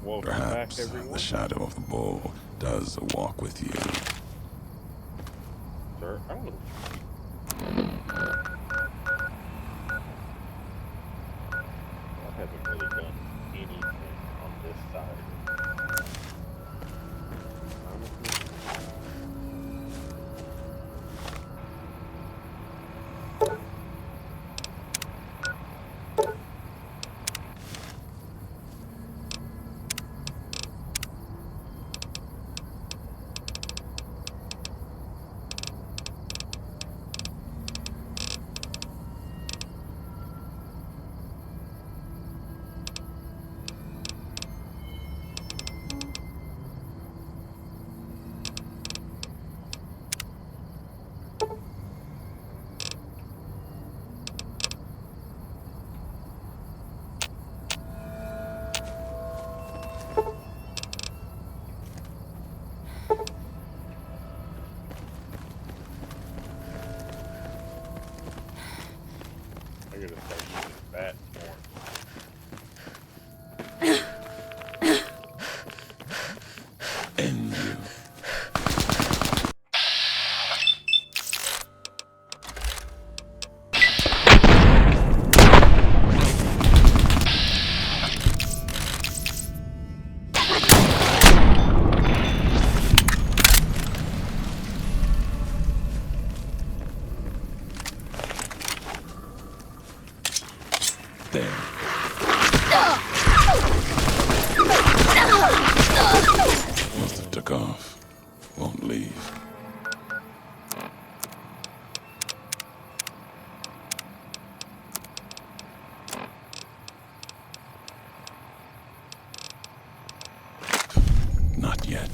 Welcome back, Perhaps the everyone. shadow of the bull does walk with you. Sir, I'm gonna. I haven't really done anything on this side. Honestly. I gotta start using bats more. And you. There. Must have took off. Won't leave. Not yet.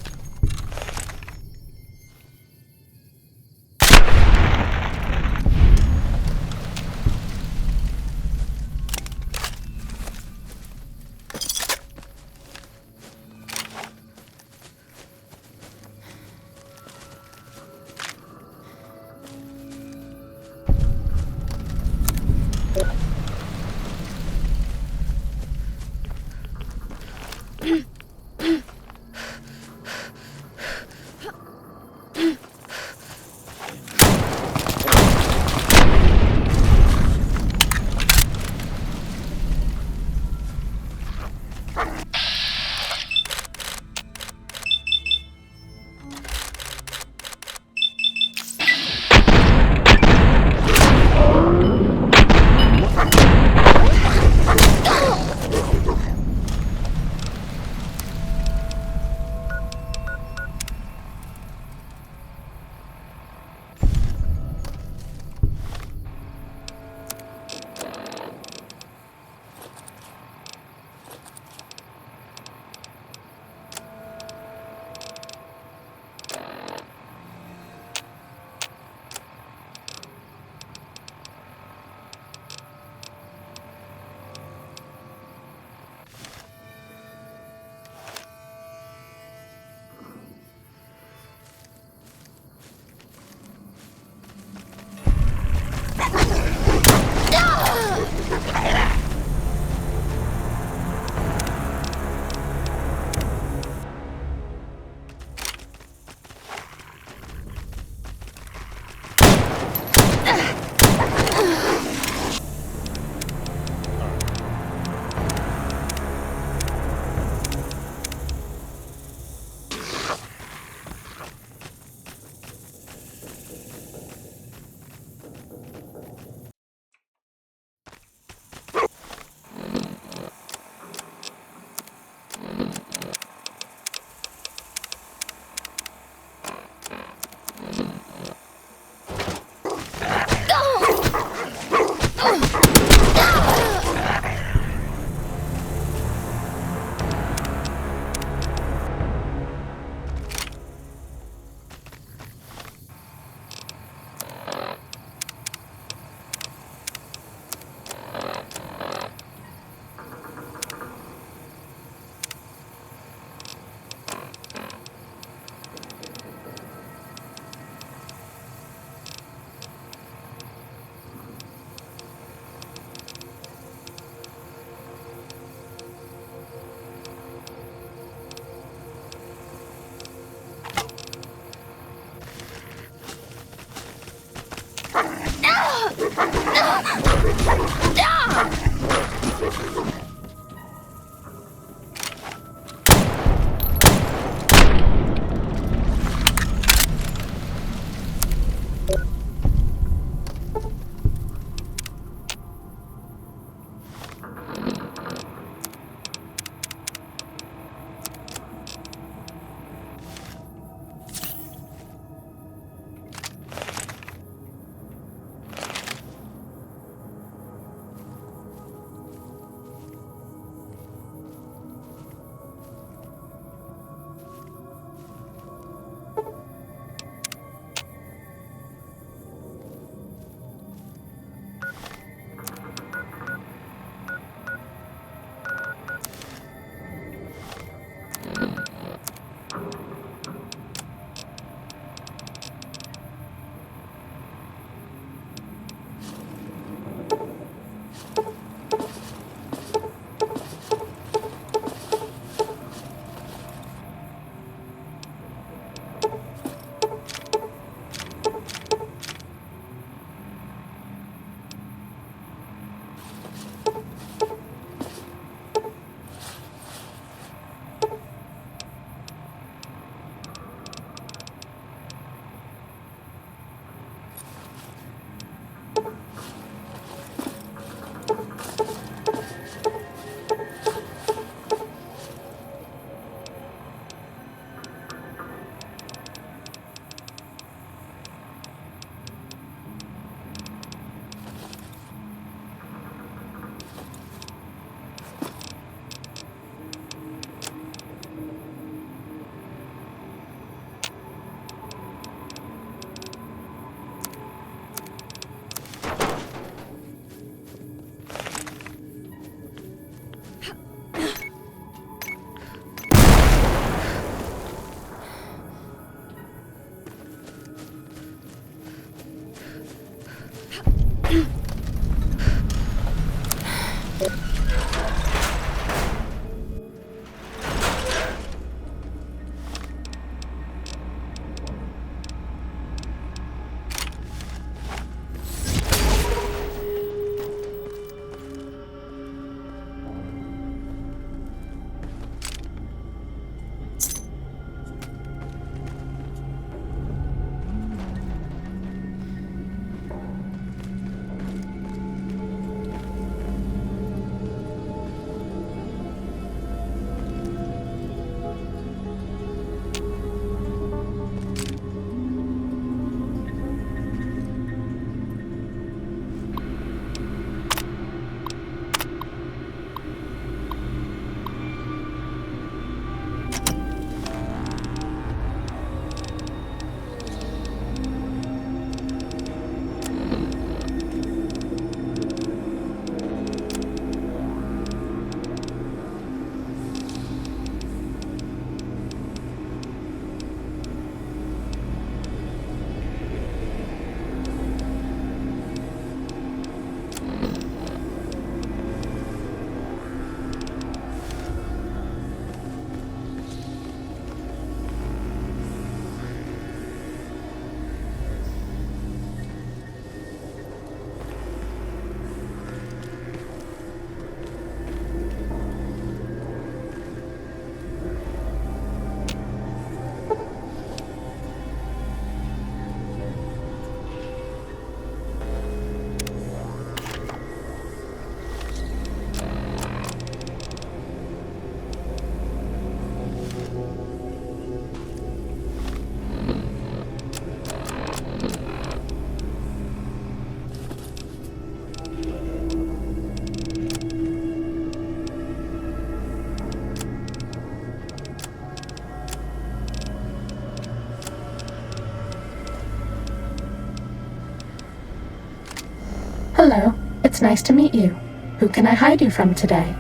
It's nice to meet you. Who can I hide you from today?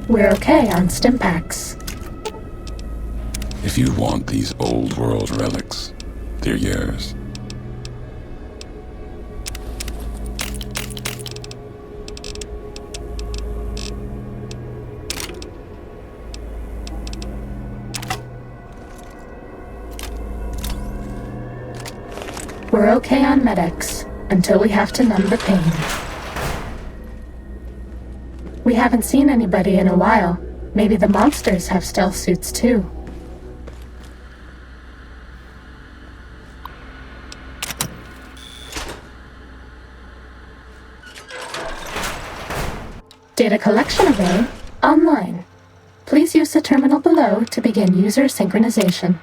We're okay on Stimpaks. If you want these old world relics, they're yours. We're okay on medics, until we have to numb the pain. We haven't seen anybody in a while. Maybe the monsters have stealth suits too. Data collection array online. Please use the terminal below to begin user synchronization.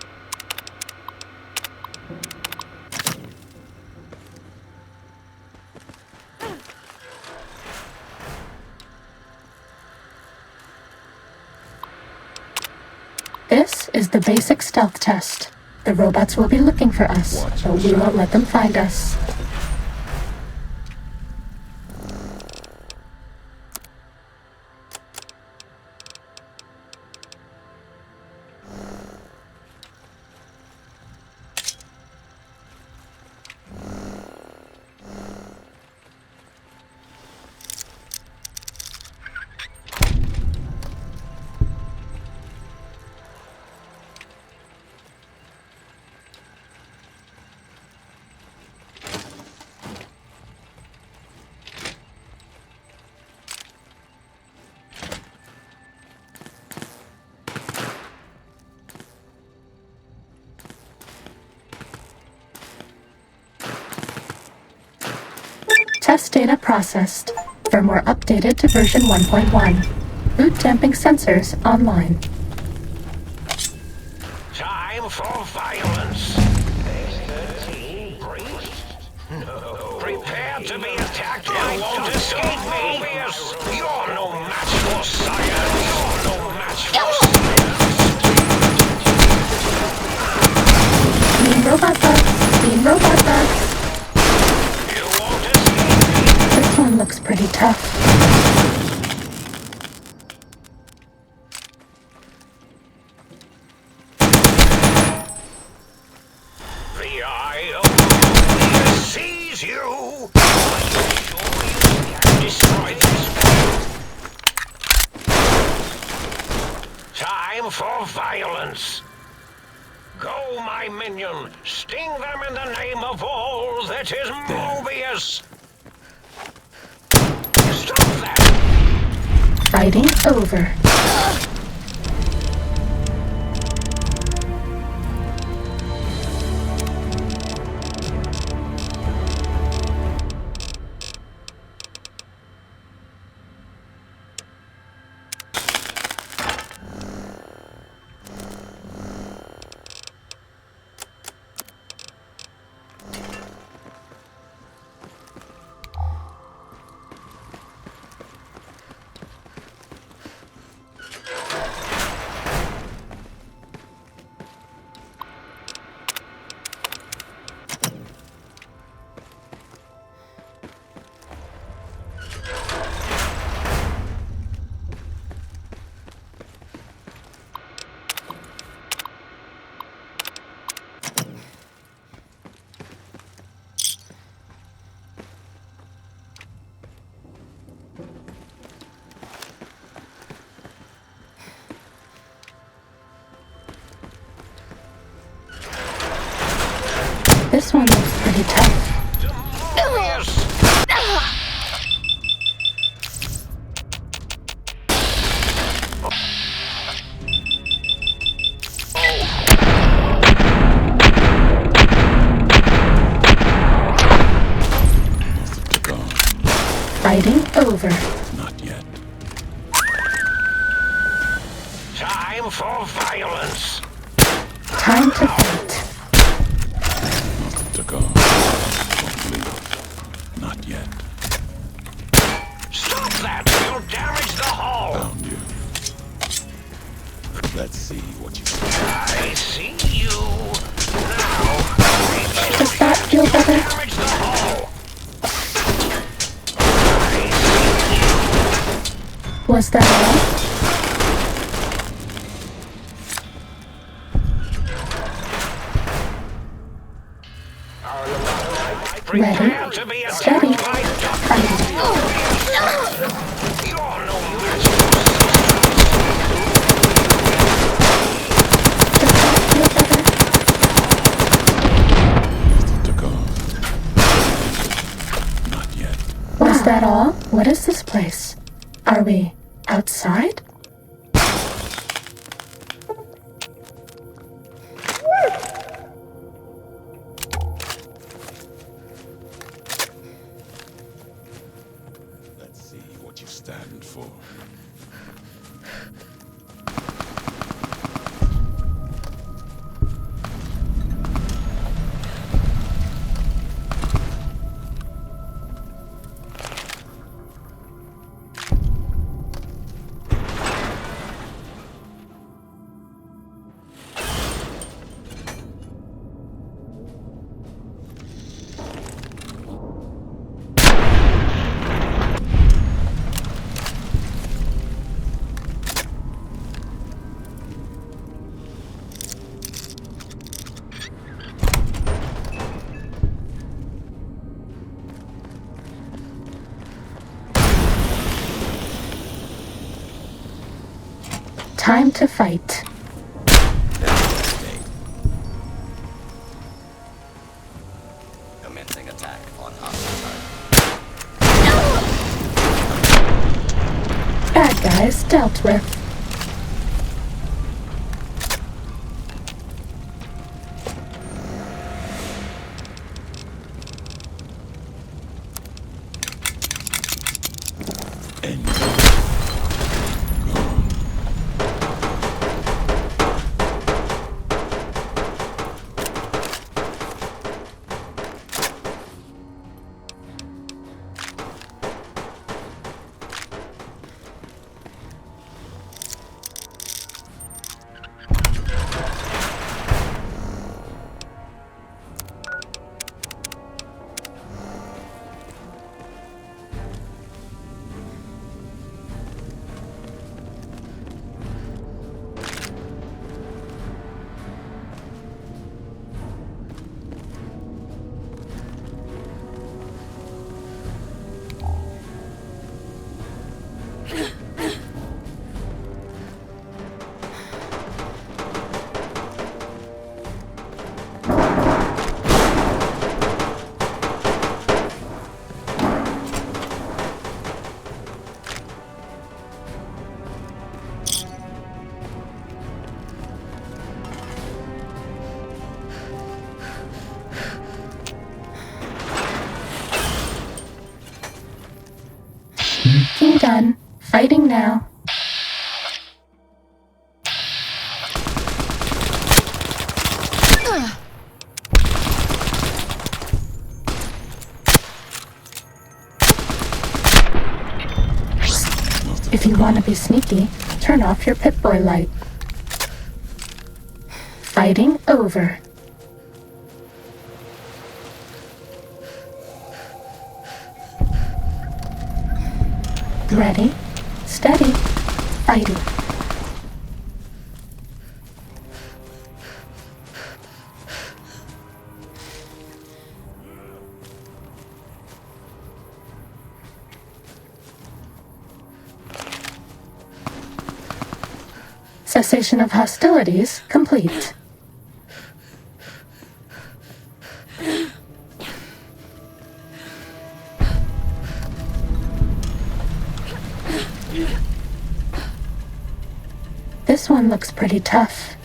This is the basic stealth test. The robots will be looking for us, but we won't let them find us. Test data processed. Firmware updated to version 1.1. Boot damping sensors online. Time for violence. X-13 breached? No. Prepare to be attacked. You won't escape me. You're no match for science. You're no match for science. Being robot bugs. Being robot bugs. You won't escape me. This one looks pretty tough. The eye of Mobius sees you. Are you sure you can destroy this? Time for violence. Go, my minion. Sting them in the name of all that is Mobius. Stop that. Fighting over. This one looks pretty tough. Mobius. Took off. Fighting over. Not yet. Time for violence. Time to fight. Took off. Won't leave. Not yet. Stop that. You'll the hole. Found you. Let's see what you I see you. Now, Does that feel better? damage the hole. Was that all? Prepare to be attacked Steady. by Fighting. You're no match. Does that feel better? took off. Not yet. Was that all? What is this place? Are we outside? Let's see what you stand for. Time to fight. Commencing attack on hostile target. Bad guys dealt with. And King done. Fighting now. If you want to be sneaky, turn off your Pip-Boy light. Fighting over. Ready, steady, fighting. Cessation of hostilities complete. This one looks pretty tough.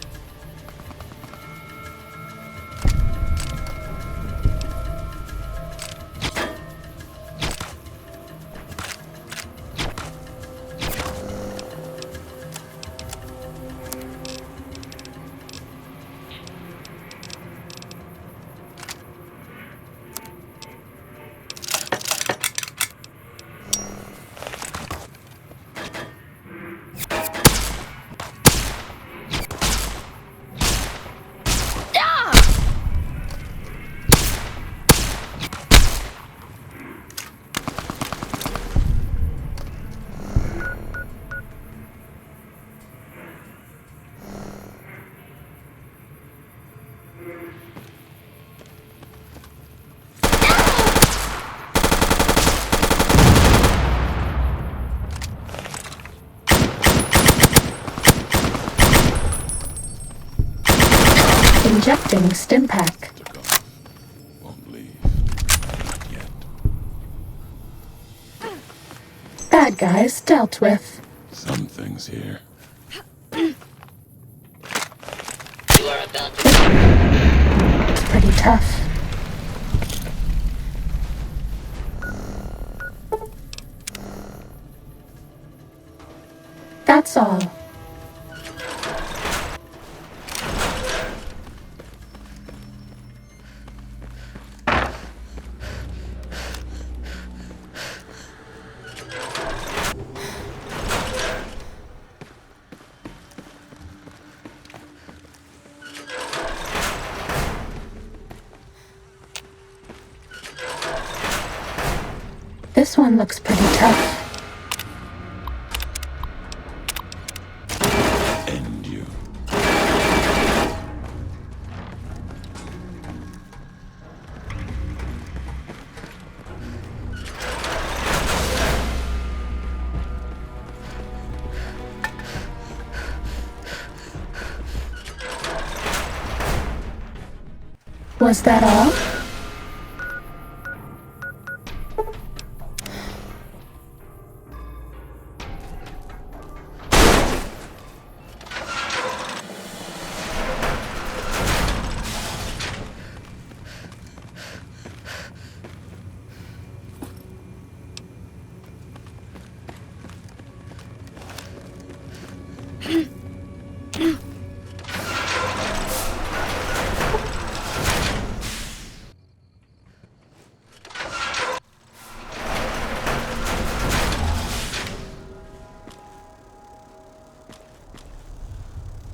Injecting stim pack. Took off. Won't leave. Not yet. Bad guys dealt with. Some things here. It's pretty tough. That's all. This one looks pretty tough. End you. Was that all?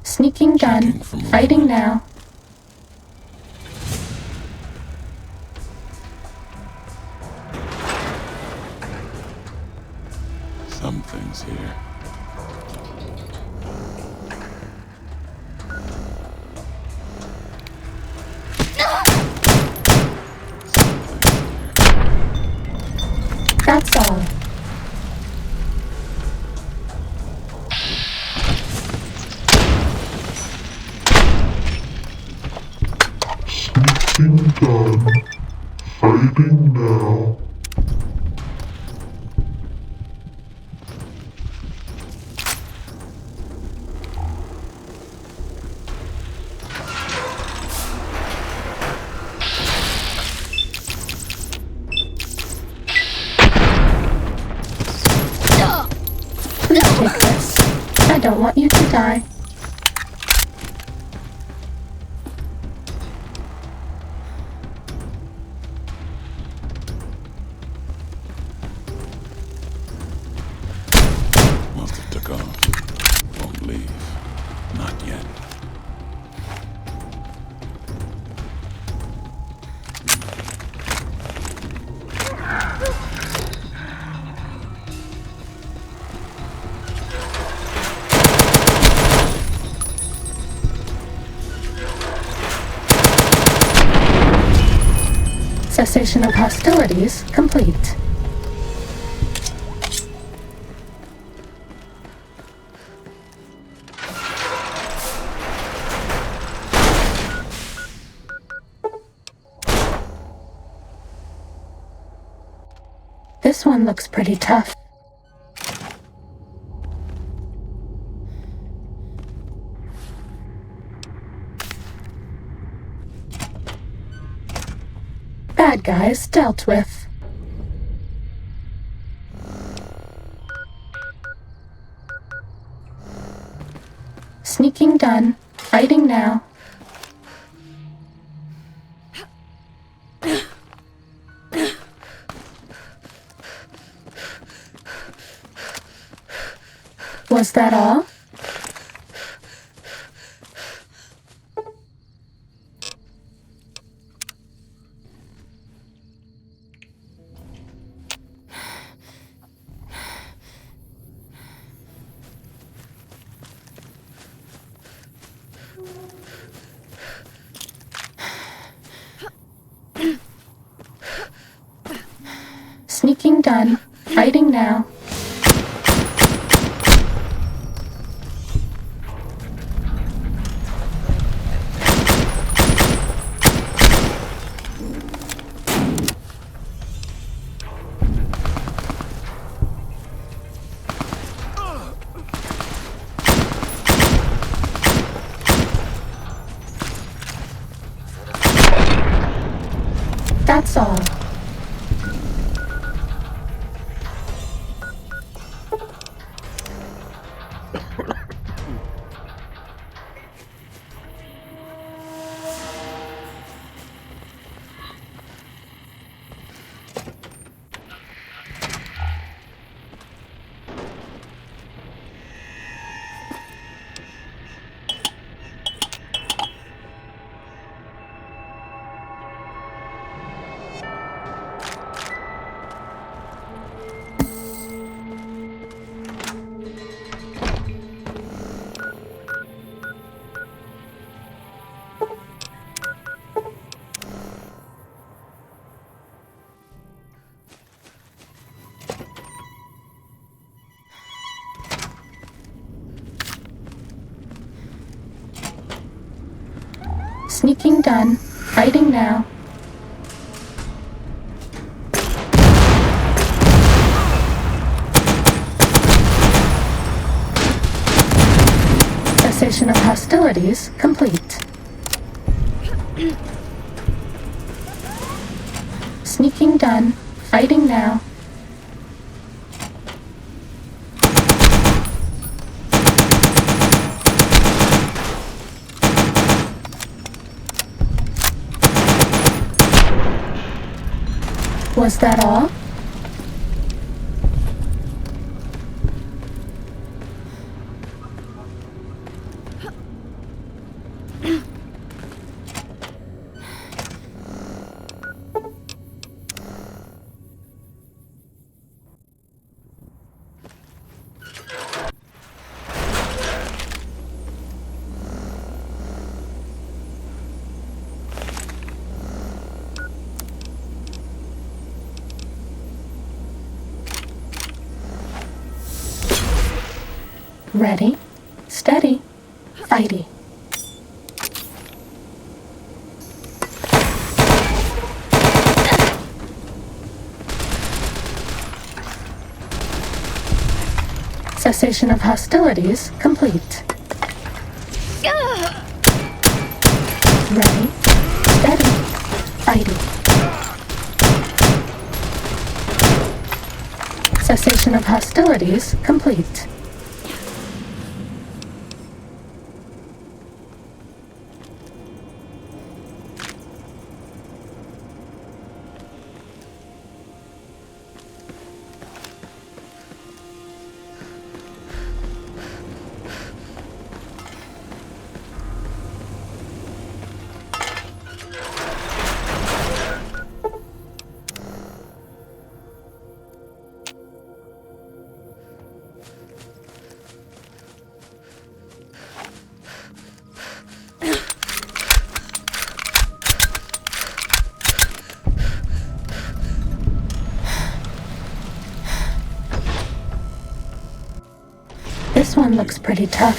Sneaking done. Checking for more. Fighting now. Some things here. Some things here. That's all. Sneaking done. Fighting now. Please take this. I don't want you to die. Must have took off. Won't leave. Not yet. Cessation of hostilities complete. This one looks pretty tough. Bad guys dealt with. Sneaking done. Fighting now. Was that all? Sneaking done. Fighting now. That's all. Sneaking done. Fighting now. Cessation of hostilities complete. Sneaking done. Fighting now. Was that all? Ready, steady, fighty. Cessation of hostilities complete. Ready, steady, fighty. Cessation of hostilities complete. This one looks pretty tough.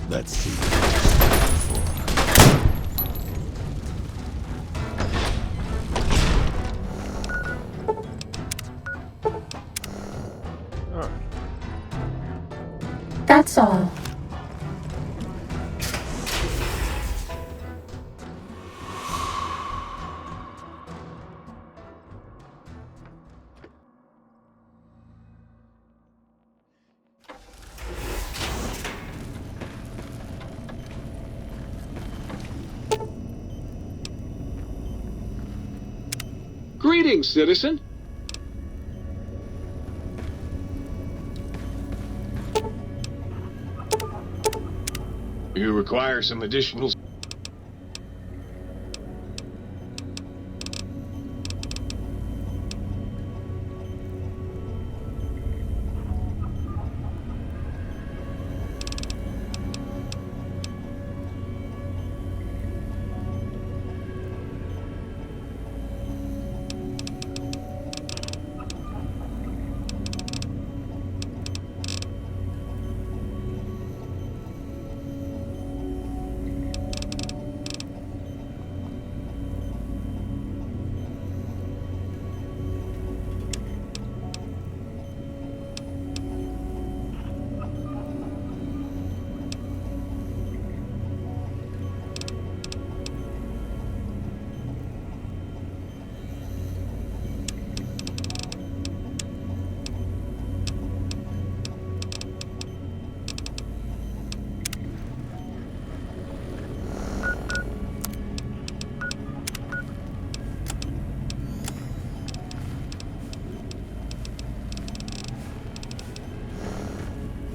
Let's see what you're That's all. Greetings, citizen. You require some additional...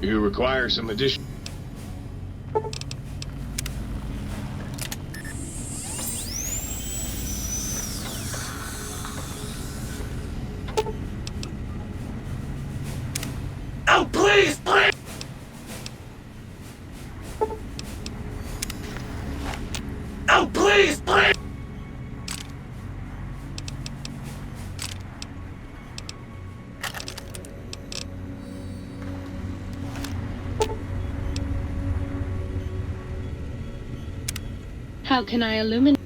You require some additional... Oh, please, please! Oh, please, please! How can I illuminate?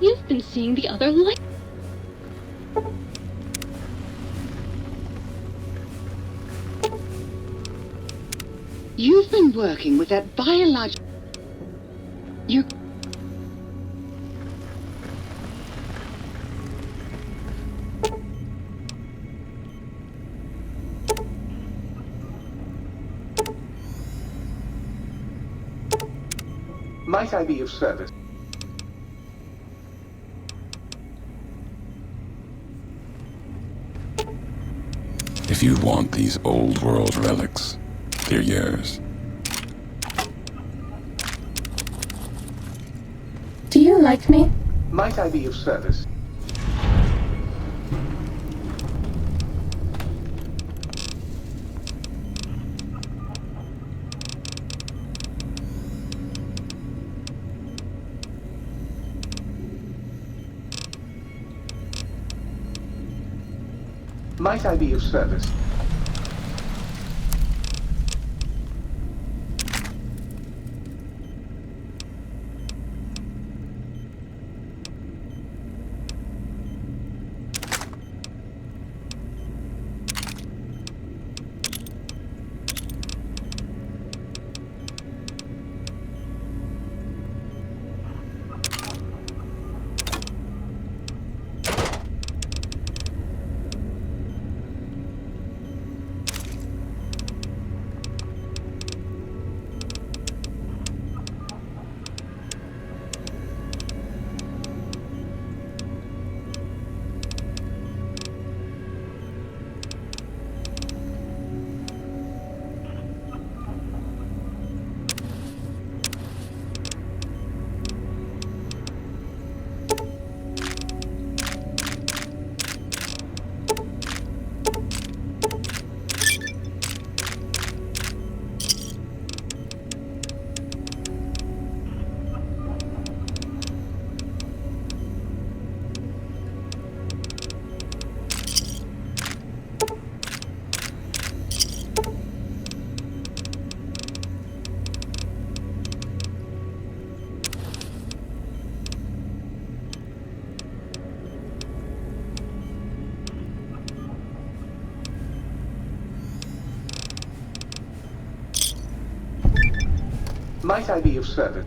You've been seeing the other light. You've been working with that biological... You're... Might I be of service? If you want these old world relics, they're yours. Do you like me? Might I be of service? Might I be of service? Might I be of service?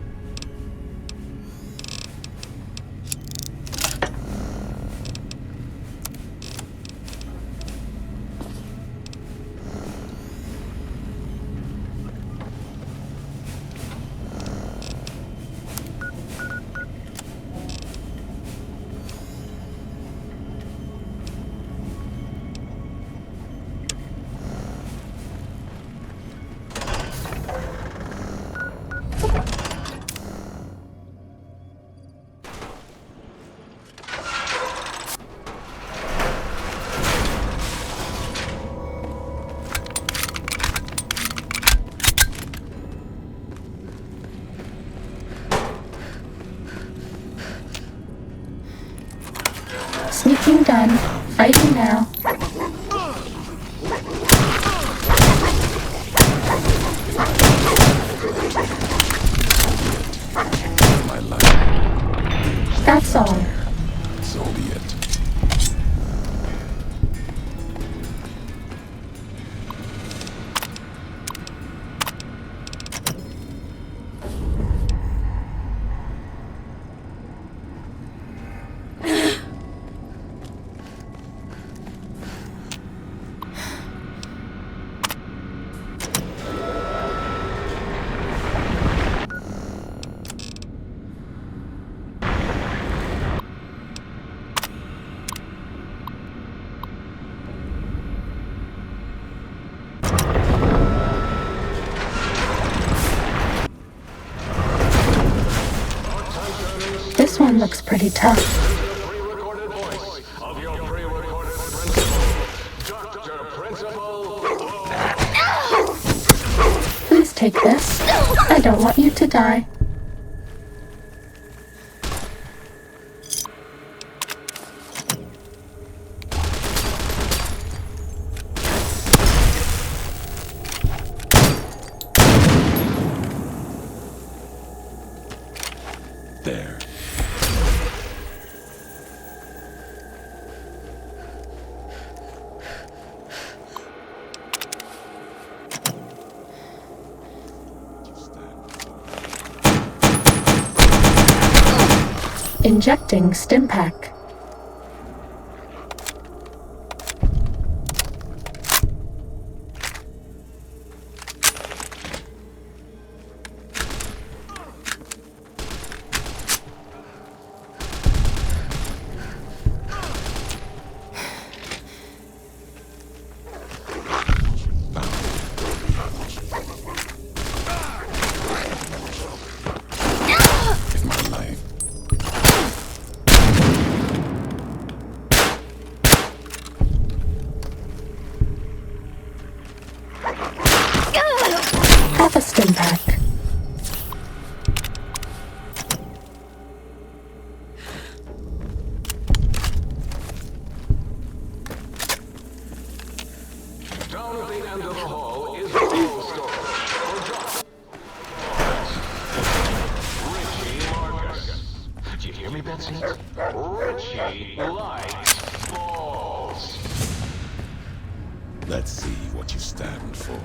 Sneaking done. Fighting now. My life, That's all. so be it. one looks pretty tough. Pre-recorded voice of your pre-recorded principal, Dr. Principal. Please take this. I don't want you to die. There. Injecting stim pack. If my life Half a stim pack. Down at the end of the hall is the full story. Richie Marcus. Did you hear me, Betsy? Richie likes balls. Let's see what you stand for.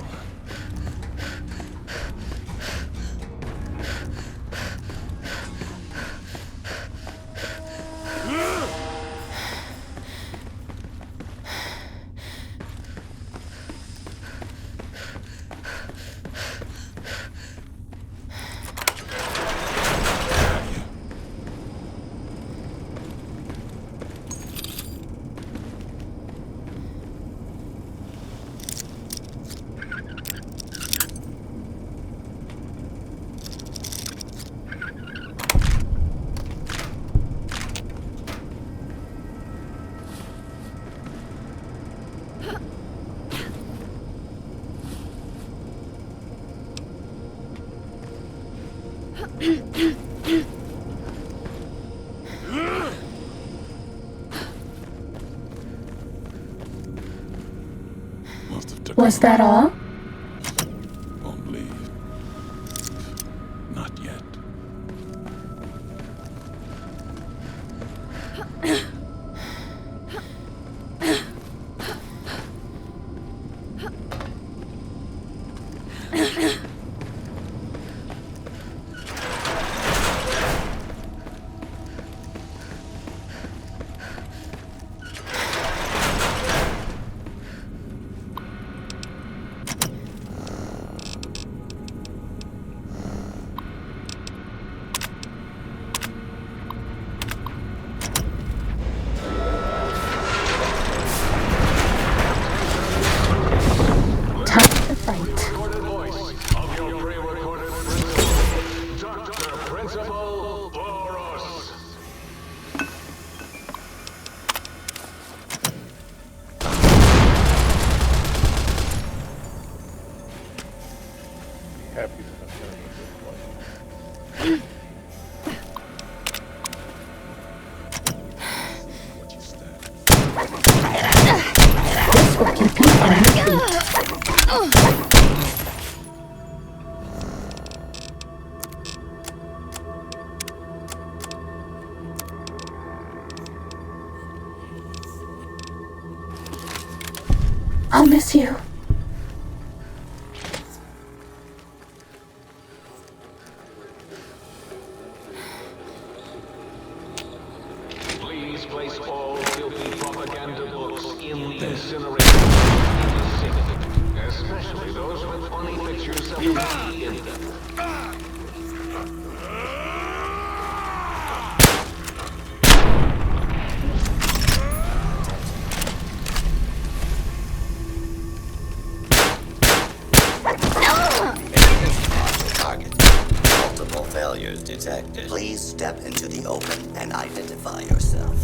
Must have took Was that all? Won't leave. Not yet. Time to fight. Recorded voice of your pre-recorded principal, Dr. Principal Boros. Happy to continue this place. What you stand This will keep you on your feet. I'll miss you. Please place all filthy propaganda books in the incinerator. Especially those with funny pictures of me in them. Target. Multiple failures. failures detected. Please step into the open and identify yourself.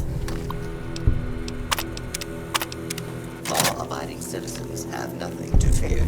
Law-abiding citizens have nothing to fear.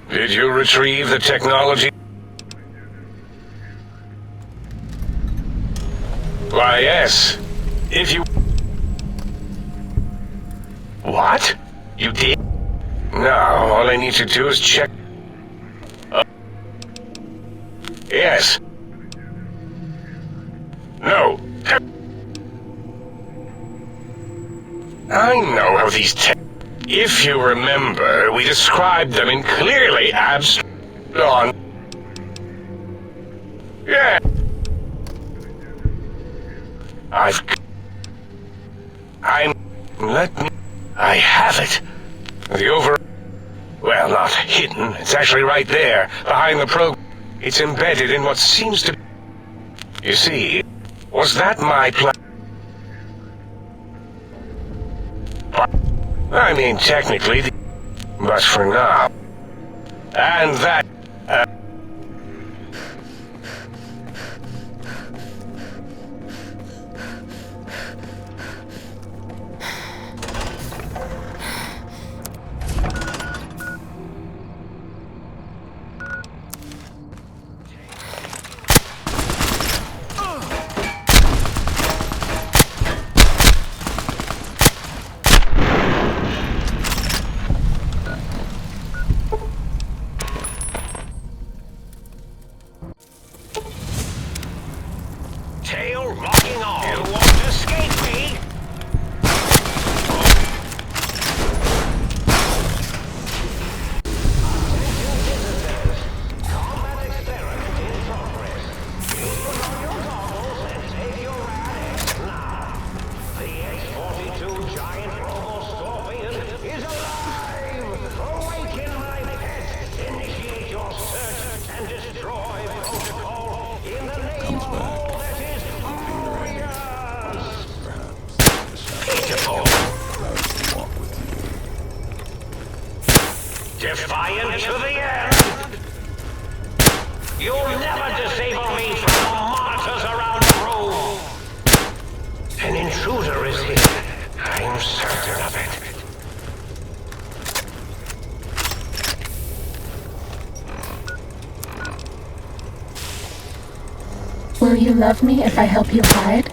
Did you retrieve the technology? Why, yes. If you... What? You did? No, all I need to do is check... Yes. No. I know how these If you remember, we described them in clearly abstract... Yeah. I have it. Well, not hidden. It's actually right there, behind the program. It's embedded in what seems to... You see, was that my plan? I mean, technically, but for now. And that... Tail locking on. You won't escape me. Attention visitors. Combat experiment in progress. Please put on your goggles and take your rad now. The X-42 giant robo-scorpion is alive! Awaken my pet! Initiate your search and destroy protocol in the name of all that is defiant to the end! You'll never disable me from the monitors around the room! An intruder is here. I'm certain of it. Will you love me if I help you hide?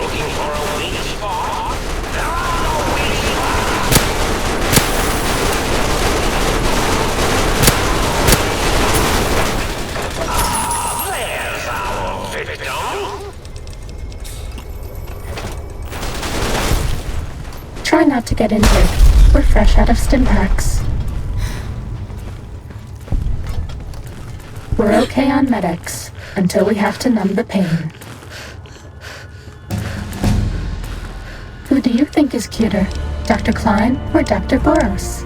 Looking for a weak spot? There are no weak spots! Ah, there's our victim! Try not to get injured. We're fresh out of stim packs. We're okay on medics, until we have to numb the pain. Who do you think is cuter, Dr. Klein or Dr. Boros?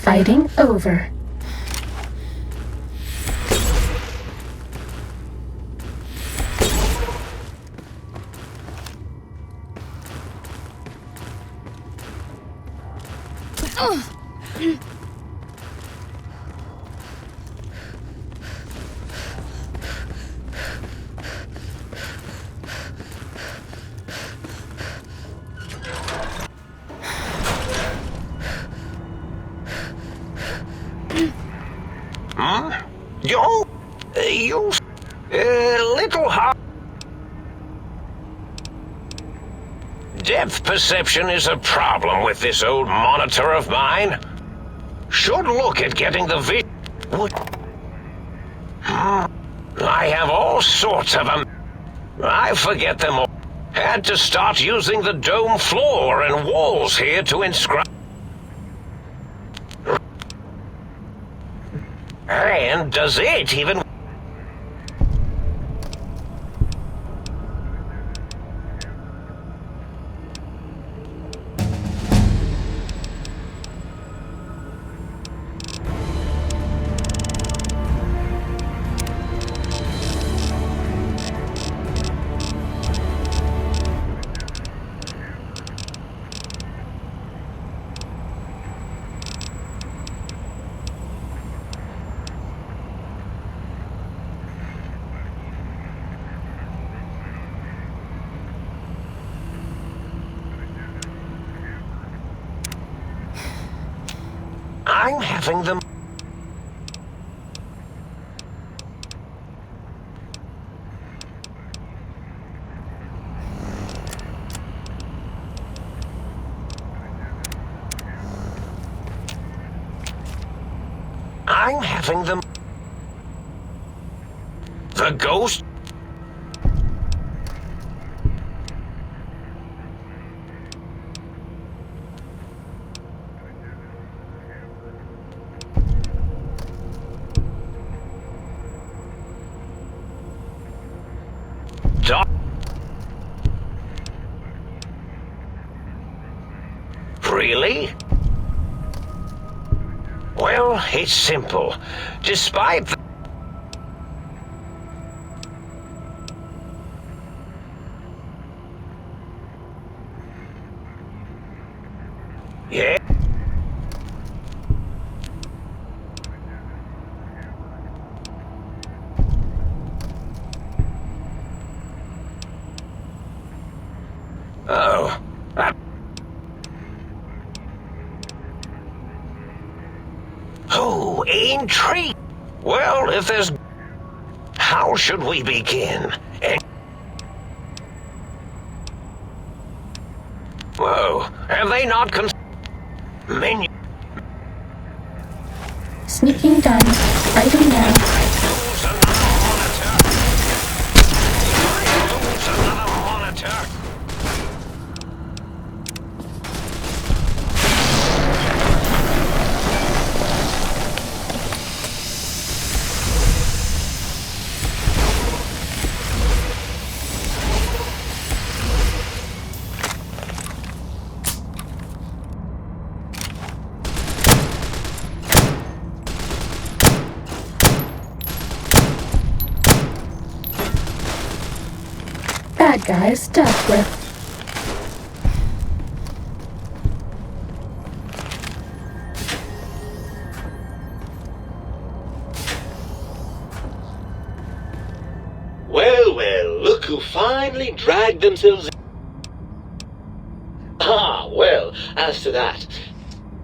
Fighting over. You little hard. Depth perception is a problem with this old monitor of mine. Should look at getting the I have all sorts of them. I forget them all. Had to start using the dome floor and walls here to inscribe. And does it even... I'm having them... I'm having them... The ghost... Really? Well, it's simple. Despite the... Yeah? Oh. Oh, intrigue! Well, if there's... How should we begin? Whoa, have they not menu... Sneaking done. Fighting now. Bad guys dealt with. Well, well, look who finally dragged themselves in. Ah, well, as to that,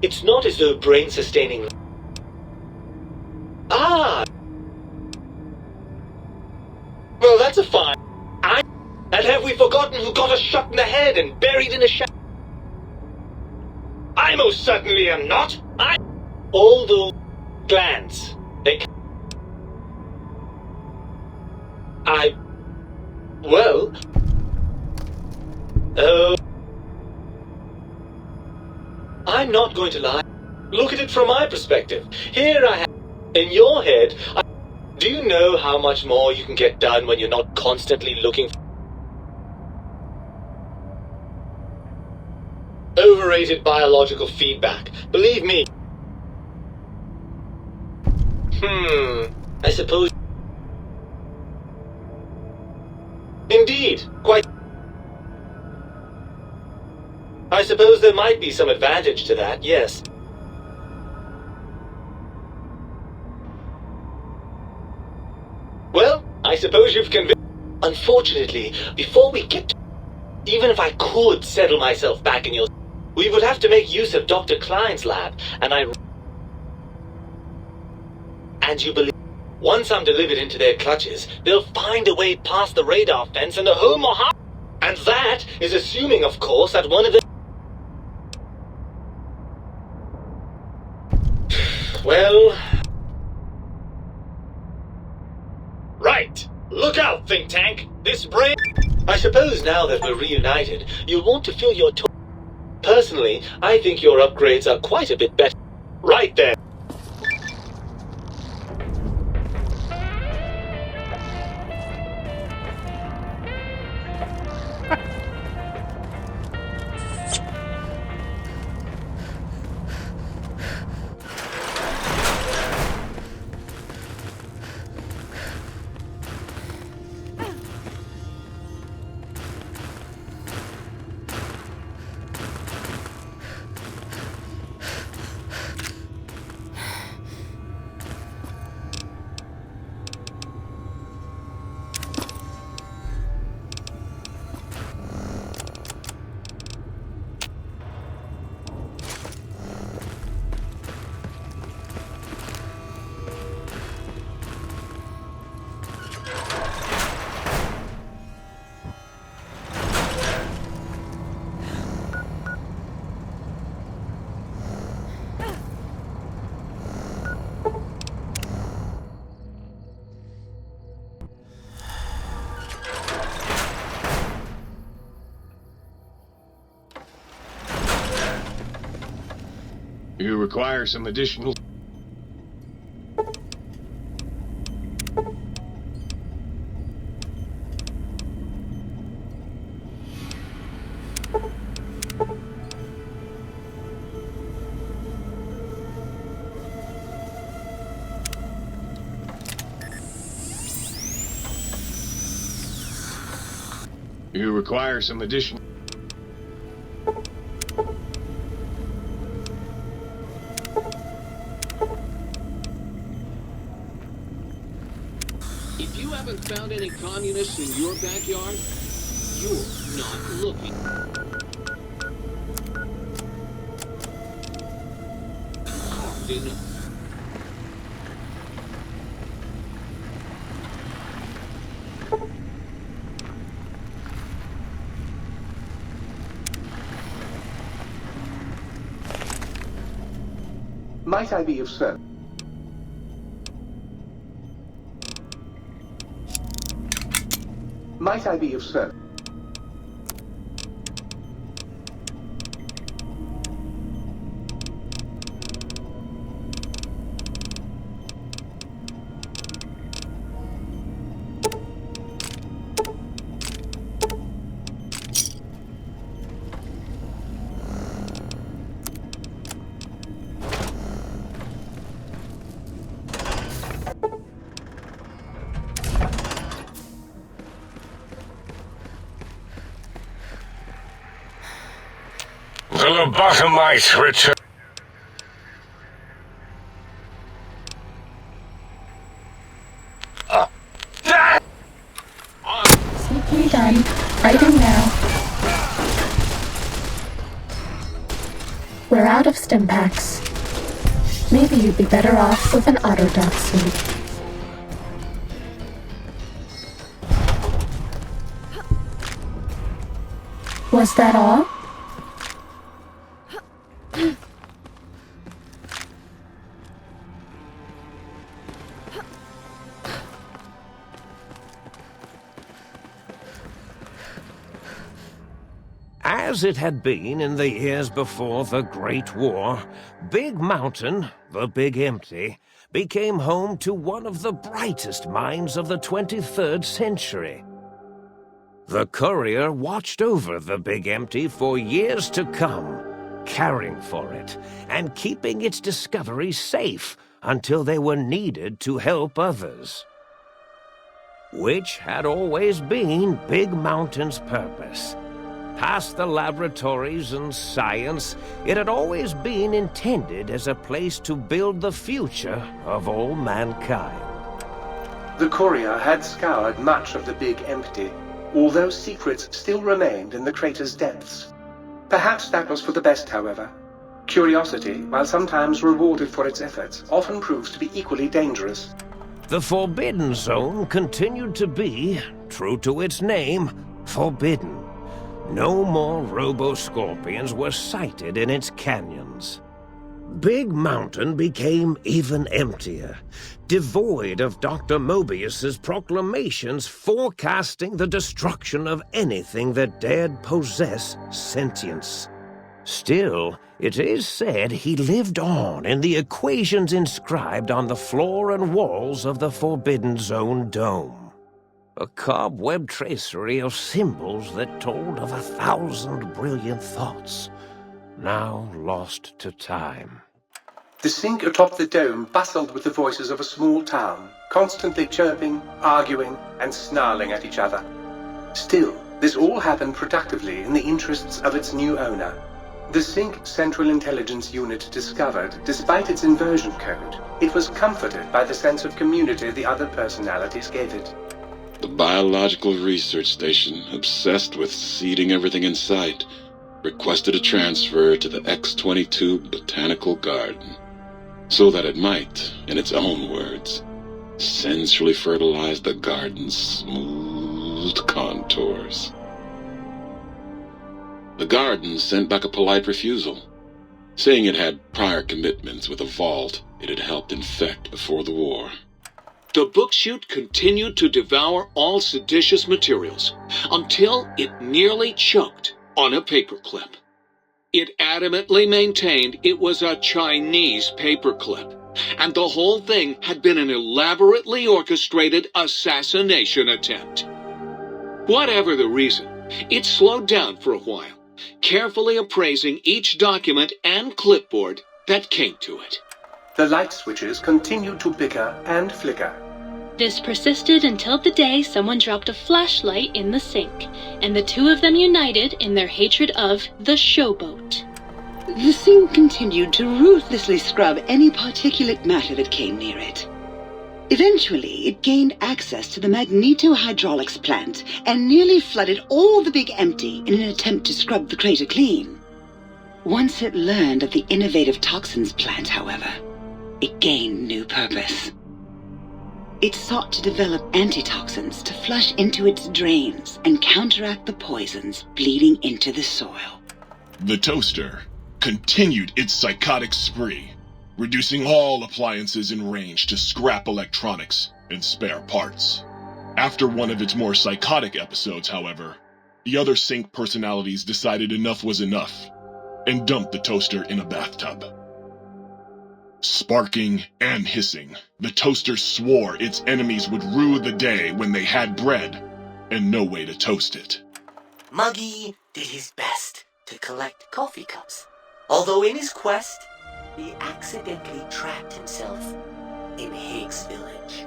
it's not as though brain-sustaining... Ah! Well, that's a fine... And have we forgotten who got us shot in the head and buried in a shack? I most certainly am not. All those glands, they... Well... I'm not going to lie. Look at it from my perspective. Here I have... In your head, do you know how much more you can get done when you're not constantly looking for... Overrated biological feedback. Believe me. I suppose... Indeed, quite... I suppose there might be some advantage to that, yes. Well, I suppose you've convinced... Unfortunately, before we get to... Even if I could settle myself back in your... We would have to make use of Dr. Klein's lab, And you believe... Once I'm delivered into their clutches, they'll find a way past the radar fence and the whole Mohammed... And that is assuming, of course, that one of the... Well... Right! Look out, think tank! This brain... I suppose now that we're reunited, you'll want to fill your... Personally, I think your upgrades are quite a bit better. Right there! You require some additional... You require some additional... If you haven't found any communists in your backyard, you're not looking. Hard enough. Might I be of service? Might I be of service? The lobotomite return. Safely done. Writing now. We're out of stim packs. Maybe you'd be better off with an autodoc suit. Was that all? As it had been in the years before the Great War, Big Mountain, the Big Empty, became home to one of the brightest minds of the 23rd century. The courier watched over the Big Empty for years to come, caring for it and keeping its discovery safe until they were needed to help others. Which had always been Big Mountain's purpose. Past the laboratories and science, it had always been intended as a place to build the future of all mankind. The courier had scoured much of the Big Empty, although secrets still remained in the crater's depths. Perhaps that was for the best, however. Curiosity, while sometimes rewarded for its efforts, often proves to be equally dangerous. The Forbidden Zone continued to be, true to its name, forbidden. No more robo-scorpions were sighted in its canyons. Big Mountain became even emptier, devoid of Dr. Mobius's proclamations forecasting the destruction of anything that dared possess sentience. Still, it is said he lived on in the equations inscribed on the floor and walls of the Forbidden Zone dome. A cobweb tracery of symbols that told of 1,000 brilliant thoughts, now lost to time. The sink atop the dome bustled with the voices of a small town, constantly chirping, arguing, and snarling at each other. Still, this all happened productively in the interests of its new owner. The Sync Central Intelligence Unit discovered, despite its inversion code, it was comforted by the sense of community the other personalities gave it. The biological research station, obsessed with seeding everything in sight, requested a transfer to the X-22 Botanical Garden, so that it might, in its own words, sensually fertilize the garden's smooth contours. The garden sent back a polite refusal, saying it had prior commitments with a vault it had helped infect before the war. The book chute continued to devour all seditious materials until it nearly choked on a paperclip. It adamantly maintained it was a Chinese paperclip, and the whole thing had been an elaborately orchestrated assassination attempt. Whatever the reason, it slowed down for a while, carefully appraising each document and clipboard that came to it. The light switches continued to bicker and flicker. This persisted until the day someone dropped a flashlight in the sink, and the two of them united in their hatred of the showboat. The sink continued to ruthlessly scrub any particulate matter that came near it. Eventually, it gained access to the magneto-hydraulics plant and nearly flooded all the Big Empty in an attempt to scrub the crater clean. Once it learned of the innovative toxins plant, however, it gained new purpose. It sought to develop antitoxins to flush into its drains and counteract the poisons bleeding into the soil. The toaster continued its psychotic spree, reducing all appliances in range to scrap electronics and spare parts. After one of its more psychotic episodes, however, the other Sync personalities decided enough was enough and dumped the toaster in a bathtub. Sparking and hissing, the toaster swore its enemies would rue the day when they had bread and no way to toast it. Muggy did his best to collect coffee cups, although in his quest, he accidentally trapped himself in Higgs Village.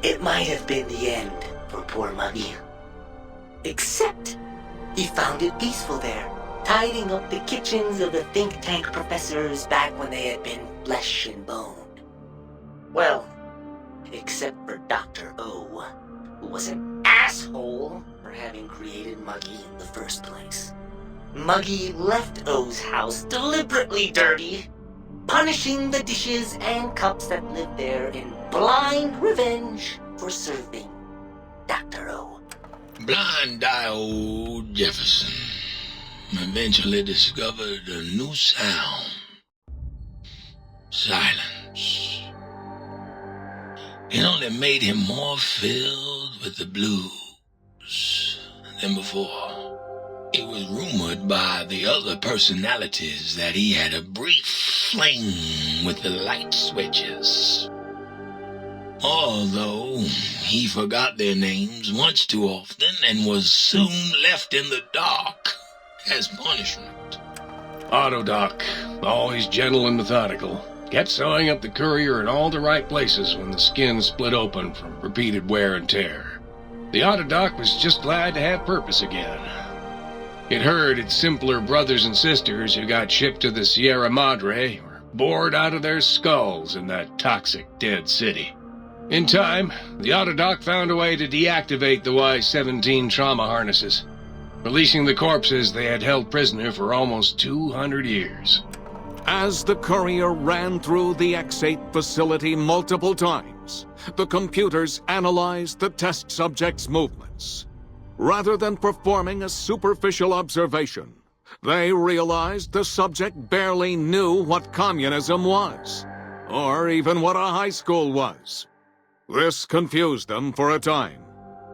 It might have been the end for poor Muggy. Except, he found it peaceful there, tidying up the kitchens of the think tank professors back when they had been flesh and bone. Well, except for Dr. O, who was an asshole for having created Muggy in the first place. Muggy left O's house deliberately dirty, punishing the dishes and cups that lived there in blind revenge for serving Dr. O. Blind-eye old Jefferson eventually discovered a new sound. Silence. It only made him more filled with the blues than before. It was rumored by the other personalities that he had a brief fling with the light switches. Although he forgot their names much too often and was soon left in the dark as punishment. Autodoc, always gentle and methodical, Kept sewing up the courier in all the right places when the skin split open from repeated wear and tear. The Autodoc was just glad to have purpose again. It heard its simpler brothers and sisters who got shipped to the Sierra Madre were bored out of their skulls in that toxic, dead city. In time, the Autodoc found a way to deactivate the Y-17 trauma harnesses, releasing the corpses they had held prisoner for almost 200 years. As the courier ran through the X8 facility multiple times, the computers analyzed the test subject's movements. Rather than performing a superficial observation, they realized the subject barely knew what communism was, or even what a high school was. This confused them for a time,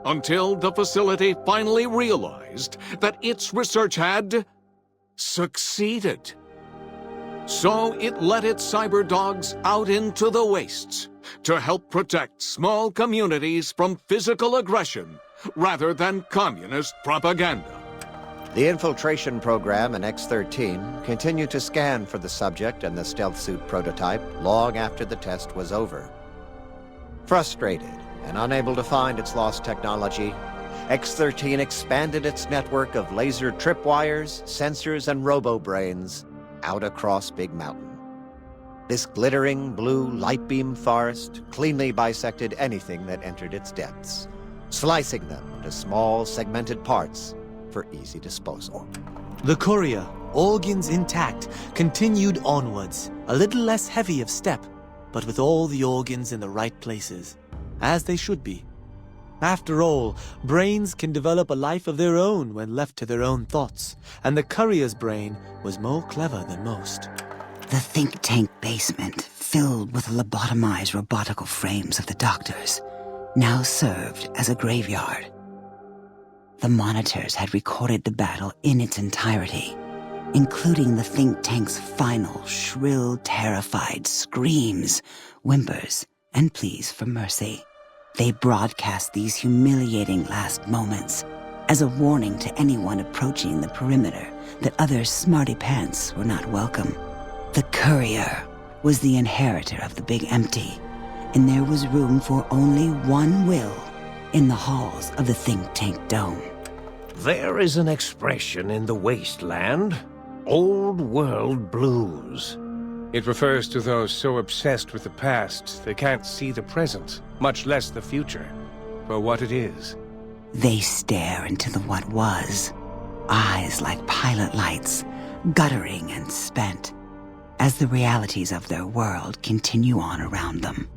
until the facility finally realized that its research had succeeded. So it let its cyber dogs out into the wastes to help protect small communities from physical aggression rather than communist propaganda. The infiltration program in X-13 continued to scan for the subject and the stealth suit prototype long after the test was over. Frustrated and unable to find its lost technology, X-13 expanded its network of laser tripwires, sensors, and robo-brains out across Big Mountain. This glittering blue light beam forest cleanly bisected anything that entered its depths, slicing them into small segmented parts for easy disposal. The courier, organs intact, continued onwards, a little less heavy of step, but with all the organs in the right places, as they should be. After all, brains can develop a life of their own when left to their own thoughts, and the courier's brain was more clever than most. The think tank basement, filled with the lobotomized robotical frames of the doctors, now served as a graveyard. The monitors had recorded the battle in its entirety, including the think tank's final, shrill, terrified screams, whimpers, and pleas for mercy. They broadcast these humiliating last moments as a warning to anyone approaching the perimeter that other smarty pants were not welcome. The courier was the inheritor of the Big Empty, and there was room for only one will in the halls of the think tank dome. There is an expression in the wasteland, old world blues. It refers to those so obsessed with the past they can't see the present, much less the future, for what it is. They stare into the what was, eyes like pilot lights, guttering and spent, as the realities of their world continue on around them.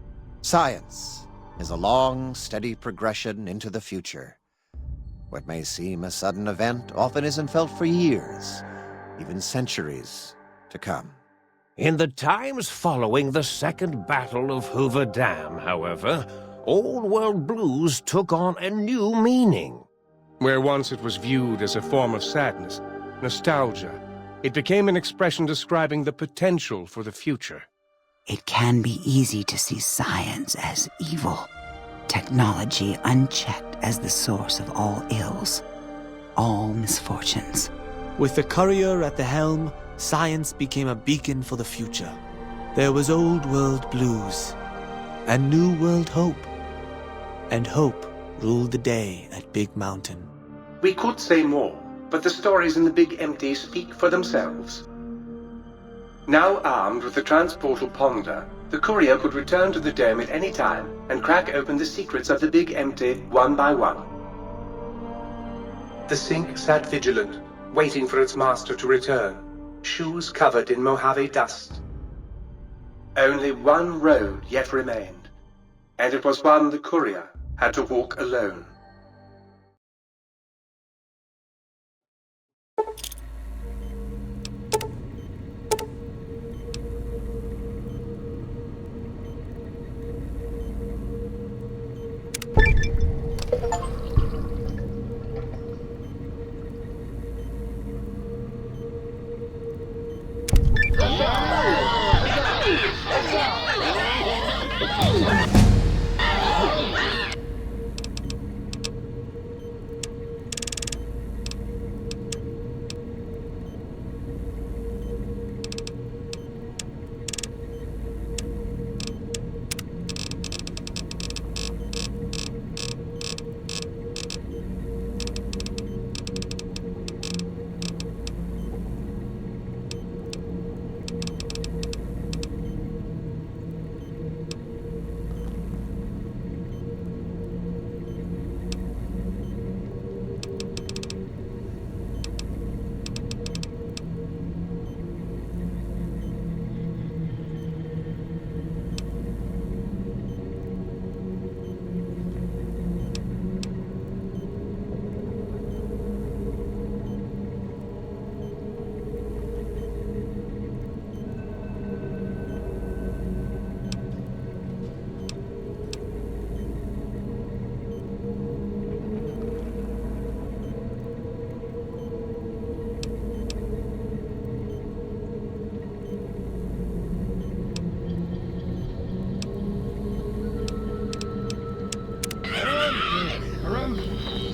Science is a long, steady progression into the future. What may seem a sudden event often isn't felt for years, even centuries to come. In the times following the Second Battle of Hoover Dam, however, Old World Blues took on a new meaning. Where once it was viewed as a form of sadness, nostalgia, it became an expression describing the potential for the future. It can be easy to see science as evil, technology unchecked as the source of all ills, all misfortunes. With the courier at the helm, science became a beacon for the future. There was old world blues, and new world hope. And hope ruled the day at Big Mountain. We could say more, but the stories in the Big Empty speak for themselves. Now armed with the transportal Ponder, the courier could return to the dome at any time and crack open the secrets of the Big Empty one by one. The Sync sat vigilant, waiting for its master to return, shoes covered in Mojave dust. Only one road yet remained, and it was one the courier had to walk alone.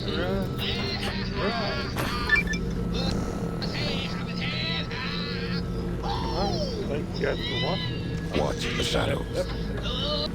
Thank you guys for watching. Watch the shadows.